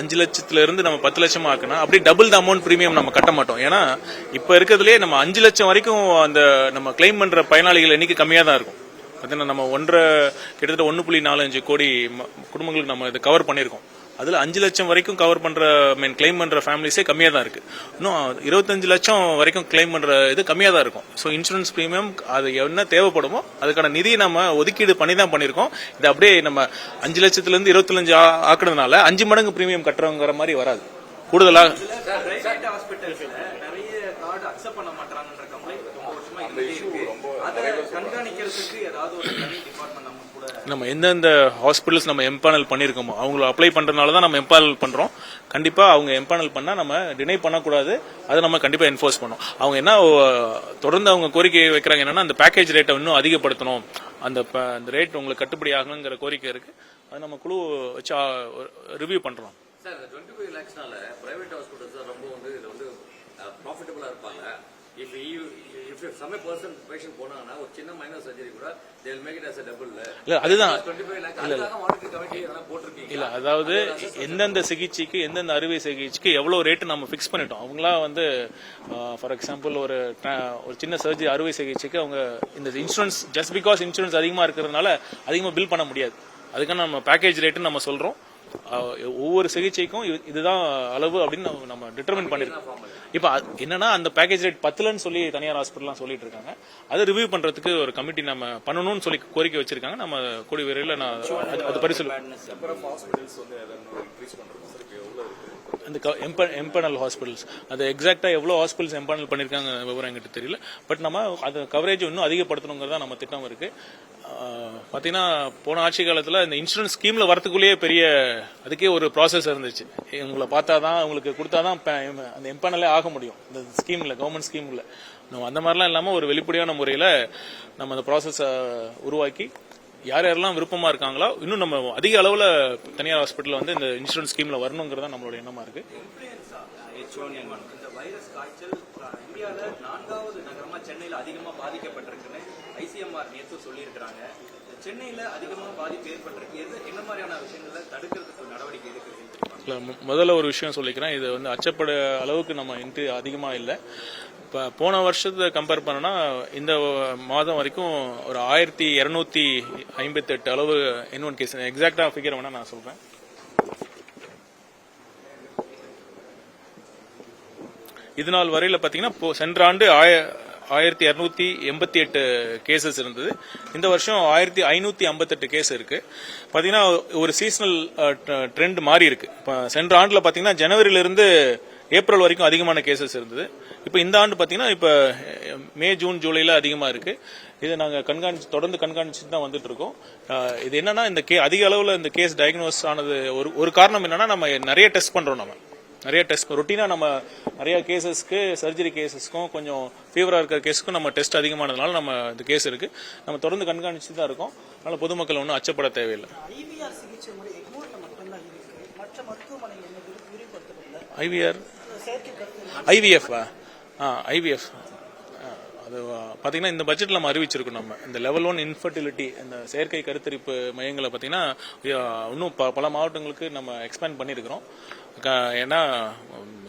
5 லட்சத்துல இருந்து நம்ம 10 லட்சம் ஆக்கணும் அப்படி டபுள் த அமௌண்ட் பிரீமியம் நம்ம கட்ட மாட்டோம். ஏன்னா இப்ப இருக்கிறதுலே நம்ம 5 லட்சம் வரைக்கும் அந்த நம்ம கிளைம் பண்ற பயனாளிகள் எண்ணிக்கை கம்மியா தான் இருக்கும். பார்த்தீங்கன்னா நம்ம கிட்டத்தட்ட 1.45 கோடி குடும்பங்களுக்கு நம்ம இதை கவர் பண்ணியிருக்கோம். அதுல 5 லட்சம் வரைக்கும் கவர் பண்ற கிளைம் பண்ற ஃபேமிலிஸே கம்மியா தான் இருக்கு. இன்னும் 25 லட்சம் வரைக்கும் கிளைம் பண்ற இது கம்மியா தான் இருக்கும். ஸோ இன்சூரன்ஸ் பிரீமியம் அது என்ன தேவைப்படுமோ அதுக்கான நிதியை நம்ம ஒதுக்கீடு பண்ணி தான் பண்ணியிருக்கோம். இது அப்படியே நம்ம 5 லட்சத்துல இருந்து 25 ஆக்குறதுனால 5 மடங்கு பிரீமியம் கட்டுறங்கிற மாதிரி வராது. கூடுதலா நம்ம எந்தெந்த ஹாஸ்பிட்டல்ஸ் நம்ம எம்பேனல் பண்ணிருக்கோமோ அவங்கள அப்ளை பண்றதுனால தான் நம்ம எம்பேனல் பண்றோம். கண்டிப்பா அவங்க எம்பேனல் பண்ணா நம்ம டினை பண்ணக்கூடாது. அதை நம்ம கண்டிப்பா என்ஃபோர்ஸ் பண்ணோம். அவங்க என்ன தொடர்ந்து அவங்க கோரிக்கை வைக்கிறாங்க என்னன்னா அந்த பேக்கேஜ் ரேட்டை இன்னும் அதிகப்படுத்தணும், அந்த ரேட் உங்களுக்கு கட்டுப்படி ஆகணுங்கிற கோரிக்கை இருக்கு. அது நம்ம குழு வச்சு ரிவ்யூ பண்றோம். சார் 25 lakhsனால பிரைவேட் ஹாஸ்பிட்டல்ஸ் ரொம்ப இது ப்ராஃபிட்டபிளா இருப்பாங்க. if some person patient போனானா ஒரு சின்ன மைனர் சர்ஜரி கூட they will make it as a double. இல்ல அதுதான் 25 lakh அதுதான் மானிட்டரி கமிட்டி அதெல்லாம் போட்டுருக்கீங்க. இல்ல அதாவது எந்தெந்த சிகிச்சைக்கு எந்தெந்த அறுவை சிகிச்சைக்கு எவ்வளவு ரேட் நம்ம ஃபிக்ஸ் பண்ணிட்டோம். அவங்களா ஃபார் எக்ஸாம்பிள் ஒரு சின்ன சர்ஜரி அறுவை சிகிச்சைக்கு அவங்க இந்த இன்சூரன்ஸ் ஜஸ்ட் பிகாஸ் இன்சூரன்ஸ் அதிகமா இருக்கிறதுனால அதிகமா பில் பண்ண முடியாது. அதுக்கான நம்ம பேக்கேஜ் ரேட்டுன்னு நம்ம சொல்றோம். ஒவ்வொரு சிகிச்சைக்கும் இதுதான் அளவு அப்படின்னு நம்ம டிட்டர்மின் பண்ணிருக்கோம். இப்ப என்னன்னா அந்த பேக்கேஜ் ரேட் 10லன்னு சொல்லி தனியார் ஹாஸ்பிட்டல் சொல்லிட்டு இருக்காங்க. அதை ரிவ்யூ பண்றதுக்கு ஒரு கமிட்டி நம்ம பண்ணணும்னு சொல்லி கோரிக்கை வச்சிருக்காங்க. நம்ம கூடிய விரைவில் அது பரிசீலனை இந்த எம்பனல் ஹாஸ்பிட்டல்ஸ் அது எக்ஸாக்டா எவ்வளவு ஹாஸ்பிட்டல்ஸ் எம்பனல் பண்ணிருக்காங்க விவரம் எங்கிட்ட தெரியல. பட் நம்ம அது கவரேஜ் இன்னும் அதிகப்படுத்தணுங்கிறதா நம்ம திட்டம் இருக்கு. பாத்தீங்கன்னா போன ஆட்சி காலத்துல இந்த இன்சூரன்ஸ் ஸ்கீம்ல வரத்துக்குள்ளேயே அதுக்கே ஒரு ப்ராசஸ் இருந்துச்சு. உங்களை பார்த்தாதான் உங்களுக்கு கொடுத்தாதான் அந்த எம்பனலே ஆக முடியும் இந்த ஸ்கீம்ல, கவர்மெண்ட் ஸ்கீம்ல. அந்த மாதிரிலாம் இல்லாம ஒரு வெளிப்படையான முறையில நம்ம அந்த ப்ராசஸ் உருவாக்கி யார் யாரெல்லாம் விருப்பமா இருக்காங்களோ இன்னும் நம்ம அதிக அளவுல தனியார் ஹாஸ்பிட்டல் இந்த இன்சூரன்ஸ் ஸ்கீம்ல வரணுங்கிறதா நம்மளோட எண்ணமா இருக்கு. இந்த வைரஸ் காய்ச்சல் இந்தியாவில 4வது நகரமா சென்னையில அதிகமா பாதிக்கப்பட்டிருக்குன்னு ஐசிஎம்ஆர் நேற்று சொல்லியிருக்கிறாங்க. சென்னையில அதிகமா பாதிப்பு ஏற்பட்டிருக்கு. என்ன மாதிரியான விஷயங்களை தடுக்கிறதுக்கு நடவடிக்கை எடுக்கிறது? முதல்ல ஒரு விஷயம் சொல்லிக்கிறேன். இது அச்சப்பட அளவுக்கு நம்ம அதிகமா இல்லை. இப்போ போன வருஷத்தை கம்பேர் பண்ணனா இந்த மாதம் வரைக்கும் ஒரு 1258 அளவு N1 கேஸ். எக்ஸாக்டா ஃபிகர் வேணா நான் சொல்றேன். இது நாள் வரையில பாத்தீங்கன்னா சென்ற ஆண்டு 1288 கேசஸ் இருந்தது. இந்த வருஷம் 1558 கேஸ் இருக்கு. பாத்தீங்கன்னா ஒரு சீசனல் ட்ரெண்ட் மாறி இருக்கு. சென்ற ஆண்டுல பாத்தீங்கன்னா ஜனவரியில இருந்து ஏப்ரல் வரைக்கும் அதிகமான கேசஸ் இருந்தது. இப்ப இந்த ஆண்டு பாத்தீங்கன்னா இப்ப மே, ஜூன், ஜூலைல அதிகமா இருக்கு. இதை நாங்க தொடர்ந்து கண்காணிச்சுட்டு தான் வந்துட்டு இருக்கோம். இது என்னன்னா இந்த அதிக அளவுல இந்த கேஸ் டயக்னோஸ் ஆனது ஒரு காரணம் என்னன்னா நம்ம நிறைய டெஸ்ட் பண்றோம். நம்ம நிறைய டெஸ்ட் ரொட்டீனா நம்ம நிறைய கேசஸ்க்கு சர்ஜரி கேசஸ்க்கும் கொஞ்சம் ஃபீவரா இருக்கிற கேஸுக்கும் நம்ம டெஸ்ட் அதிகமானதுனால நம்ம இந்த கேஸ் இருக்கு. நம்ம தொடர்ந்து கண்காணிச்சு தான் இருக்கோம். அதனால பொதுமக்கள் ஒன்றும் அச்சப்பட தேவையில்லை. ஐவிஎஃப் அது பாத்தீங்கன்னா இந்த பட்ஜெட்ல நம்ம அறிவிச்சிருக்கோம். நம்ம இந்த லெவல் 1 இன்ஃபர்டிலிட்டி இந்த செயற்கை கருத்தரிப்பு மையங்களை பாத்தீங்கன்னா இன்னும் பல மாவட்டங்களுக்கு நம்ம எக்ஸ்பேண்ட் பண்ணிருக்கிறோம். ஏன்னா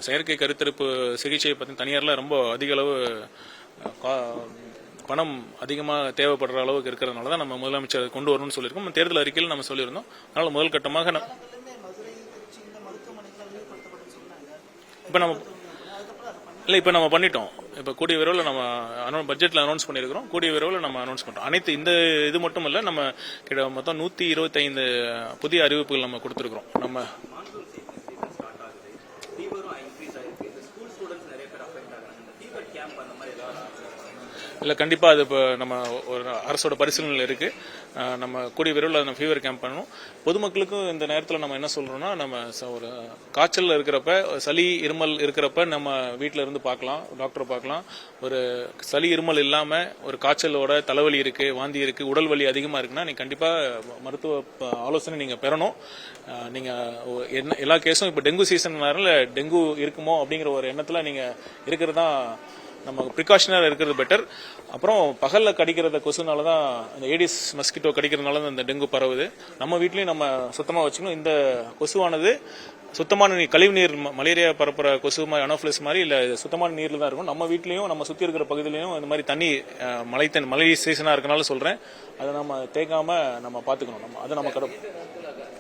செயற்கை கருத்தரிப்பு சிகிச்சை பத்தி தனியார்ல ரொம்ப அதிக அளவு பணம் அதிகமா தேவைப்படுற அளவுக்கு இருக்கிறதுனாலதான் நம்ம முதலமைச்சர் கொண்டு வரணும்னு சொல்லியிருக்கோம். தேர்தல் அறிக்கையில் நம்ம சொல்லியிருந்தோம். அதனால முதல் கட்டமாக இப்ப நம்ம பண்ணிட்டோம். இப்ப கூடிய விரைவில் நம்ம பட்ஜெட்ல அனௌன்ஸ் பண்ணிருக்கிறோம். கூடிய விரைவில் நம்ம அனௌன்ஸ் பண்றோம். அனைத்து இந்த இது மட்டும் இல்ல, நம்ம மொத்தம் 125 புதிய அறிவிப்புகள் நம்ம கொடுத்திருக்கிறோம். நம்ம இல்ல கண்டிப்பா அது இப்ப நம்ம ஒரு அரசோட பரிசீலனையில் இருக்கு. நம்ம கூடிய விரைவில் நம்ம ஃபீவர் கேம்ப் பண்ணணும். பொதுமக்களுக்கும் இந்த நேரத்தில் நம்ம என்ன சொல்றோம்னா, நம்ம ஒரு காய்ச்சல் இருக்கிறப்ப, சளி இருமல் இருக்கிறப்ப நம்ம வீட்டில இருந்து பார்க்கலாம், டாக்டரை பார்க்கலாம். ஒரு சளி இருமல் இல்லாம ஒரு காய்ச்சலோட தலைவலி இருக்கு, வாந்தி இருக்கு, உடல் வலி அதிகமா இருக்குன்னா நீங்க கண்டிப்பா மருத்துவ ஆலோசனை நீங்க பெறணும். நீங்க எல்லா கேஸும் இப்ப டெங்கு சீசன்னால டெங்கு இருக்குமோ அப்படிங்கிற ஒரு எண்ணத்துல நீங்க இருக்கிறதா நம்ம ப்ரிகாஷனராக இருக்கிறது பெட்டர். அப்புறம் பகலில் கடிக்கிறத கொசுனால தான் இந்த ஏடிஸ் மஸ்கிட்டோ கடிக்கிறதுனால தான் இந்த டெங்கு பரவுது. நம்ம வீட்லேயும் நம்ம சுத்தமாக வச்சுக்கணும். இந்த கொசுவானது சுத்தமான நீர், கழிவு நீர், மலேரியா பரப்புற கொசு மாதிரி அனோஃபிலிஸ் மாதிரி இல்லை, சுத்தமான நீரில் தான் இருக்கும். நம்ம வீட்லேயும் நம்ம சுற்றி இருக்கிற பகுதியிலையும் இந்த மாதிரி தண்ணி மழை சீசனாக இருக்கனால சொல்கிறேன், அதை நம்ம தேக்காமல் நம்ம பார்த்துக்கணும். அதை நம்ம